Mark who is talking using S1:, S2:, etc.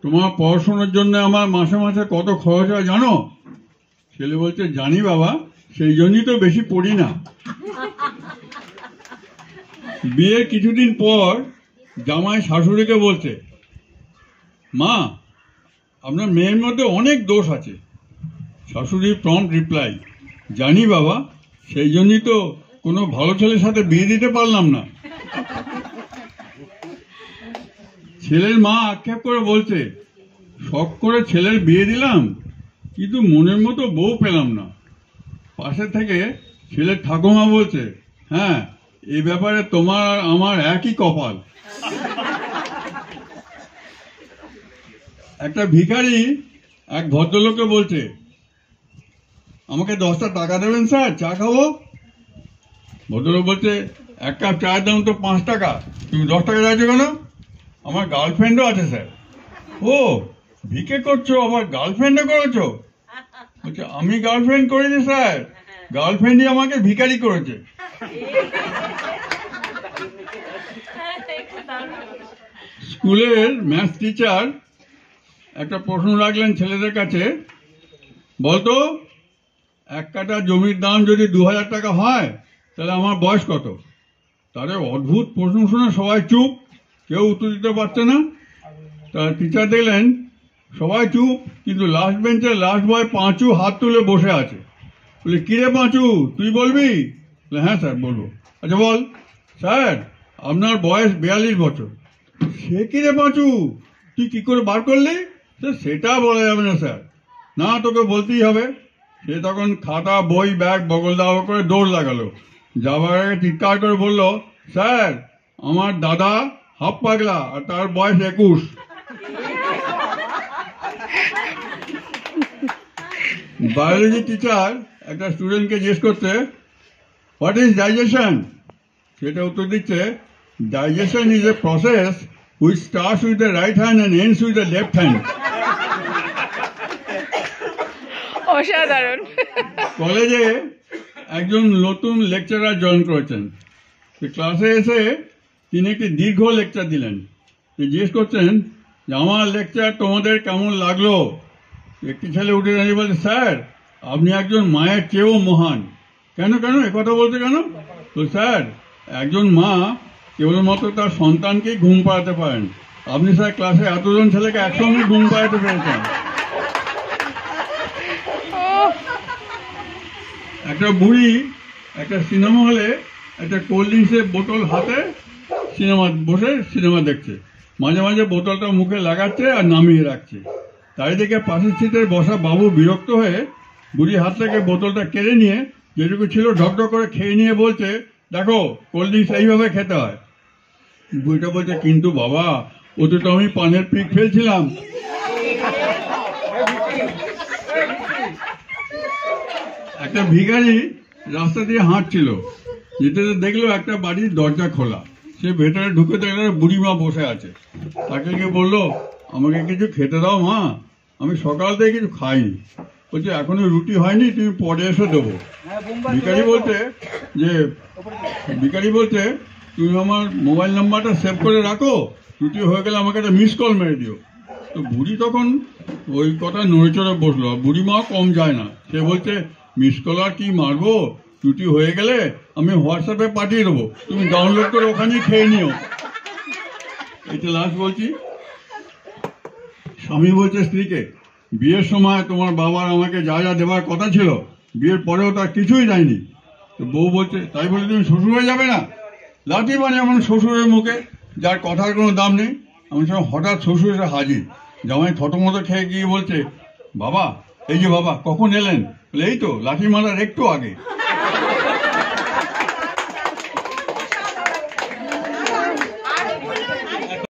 S1: তোমার পড়াশোনার জন্য আমার মাসে মাসে কত খরচ হয় জানো? ছেলে বলছে, জানি বাবা, সেই জন্যই তো বেশি পড়ি না। বিয়ের কিছুদিন পর জামাই শাশুড়িকে বলছে, মা, আপনার মেয়ের মধ্যে অনেক দোষ আছে। শাশুড়ির প্রম্পট রিপ্লাই, জানি বাবা, সেই জন্যই তো কোনো ভালো ছেলের সাথে বিয়ে দিতে পারলাম না। ছেলের মা আক্ষেপ করে বলছে, শখ করে ছেলের বিয়ে দিলাম, কিন্তু মনের মতো বউ পেলাম না। পাশে থেকে ছেলের ঠাকুমা বলছে, হ্যাঁ, এই ব্যাপারে তোমার আর আমার একই কপাল। একটা ভিখারি এক ভদ্রলোককে বলছে, আমাকে 10টা টাকা দেবেন স্যার, চা খাবো। ভদ্রলোক বলছে, এক কাপ চায়ের দাম তো 5 টাকা, তুমি 10 টাকা চাইছো কেন? আমার গার্লফ্রেন্ডও আছে স্যার। ও, ভিকে করছো, আবার গার্লফ্রেন্ডও করেছো? বলছে, আমি গার্লফ্রেন্ড করিনি স্যার, গার্লফ্রেন্ডই আমাকে ভিখারি করেছে। স্কুলের ম্যাথ টিচার একটা প্রশ্ন রাখলেন ছেলেদের কাছে, বলতো, 1 কাঠা জমির দাম যদি 2000 টাকা হয়, তাহলে আমার বয়স কত? তারে অদ্ভুত প্রশ্ন শুনে সবাই চুপ, কেউ উত্তর দিতে পারছে না। তার টিচার দেখলেন সবাই চুপ, কিন্তু লাস্ট বেঞ্চের লাস্ট বয় পাঁচু হাত তুলে বসে আছে। বলে, কিরে পাঁচু, তুই বলবি? বলে, হ্যাঁ স্যার বলবো। আচ্ছা বল। স্যার, আপনার বয়স 42 বছর। সে কিরে পাঁচু, তুই কি করে বার করলি? সেটা বলা যাবে না স্যার। না, তোকে বলতেই হবে। সে তখন খাতা বই ব্যাগ বগল দাওয়া করে দৌড় লাগালো। যাবার আগে চিৎকার করে বলল, স্যার, আমার দাদা হাফ পাগলা আর তার বয়স 21। বায়োলজি টিচার একটা স্টুডেন্টকে জিজ্ঞেস করছে, হোয়াট ইজ ডাইজেশন? সেটা উত্তর দিচ্ছে, digestion is a process which starts with the right hand and ends with the left hand.
S2: অসাধারণ।
S1: কলেজে একজন নতুন লেকচারার জয়েন করেছেন। ক্লাসে এসে তিনি একটি দীর্ঘ লেকচার দিলেন। জিজ্ঞেস করছেন যে, আমার লেকচার তোমাদের কেমন লাগলো? একটি ছেলে উঠে দাঁড়িয়ে বলছে, স্যার, আপনি একজন মায়ের চেয়েও মহান। কেন কেন একথা বলতে কেন? তো স্যার, একজন মা কেবলমাত্র তার সন্তানকেই ঘুম পাড়াতে পারেন। আপনি স্যার ক্লাসে এতজন ছেলেকে একসঙ্গে ঘুম পাড়াতে পেরেছেন। একটা বুড়ি একটা সিনেমা হলে একটা কোল্ড ড্রিঙ্কসের বোতল হাতে বসে সিনেমা দেখছে। মাঝে মাঝে বোতলটা মুখে লাগাচ্ছে আর নামিয়ে রাখছে। তাই দেখে পাশের সিটের বসা বাবু বিরক্ত হয়ে বুড়ি হাত থেকে বোতলটা কেড়ে নিয়ে যেটুকু ছিল ঢকঢক করে খেয়ে নিয়ে বলছে, দেখো, কোল্ড ড্রিঙ্কস এইভাবে খেতে হয়। বুড়িটা বলছে, কিন্তু বাবা, ওতে তো আমি পানের পিক ফেলছিলাম। একটা ভিখারি রাস্তা দিয়ে হাঁটছিল, যেতে দেখলো একটা বাড়ির দরজা খোলা। সে ভেতরে ঢুকে দেখলো বুড়িমা বসে আছে। তাকে গিয়ে বললো, আমাকে কিছু খেতে দাও মা, আমি সকাল থেকে কিছু খাইনি। বলছে, এখনো রুটি হয়নি, তুমি পরে এসে দেবো। ভিখারি বলছে, তুমি আমার মোবাইল নাম্বারটা সেভ করে রাখো, রুটি হয়ে গেলে আমাকে একটা মিস কল মেরে দিও। তো বুড়ি তখন ওই কথা নড়ে চড়ে বসলো। বুড়িমাও কম যায় না, সে বলছে, মিস কল আর কি মারবো, রুটি হয়ে গেলে আমি হোয়াটসঅ্যাপে পাঠিয়ে দেবো, তুমি ডাউনলোড করে ওখানেই খেয়ে নিও। এটা লাস্ট বলছি। স্বামী বলছে স্ত্রীকে, বিয়ের সময় তোমার বাবার আমাকে যা যা দেওয়ার কথা ছিল, বিয়ের পরেও তার কিছুই দেয়নি। তো বউ বলছে, তাই বলে তুমি শ্বশুর হয়ে যাবে না? লাঠি মানে এমন শ্বশুরের মুখে যার কথার কোনো দাম নেই। এমন সময় হঠাৎ শ্বশুর এসে হাজির। জামাই থতমতো খেয়ে গিয়ে বলছে, বাবা, এই যে বাবা, কখন এলেন? এই তো লাঠি মারার একটু আগে।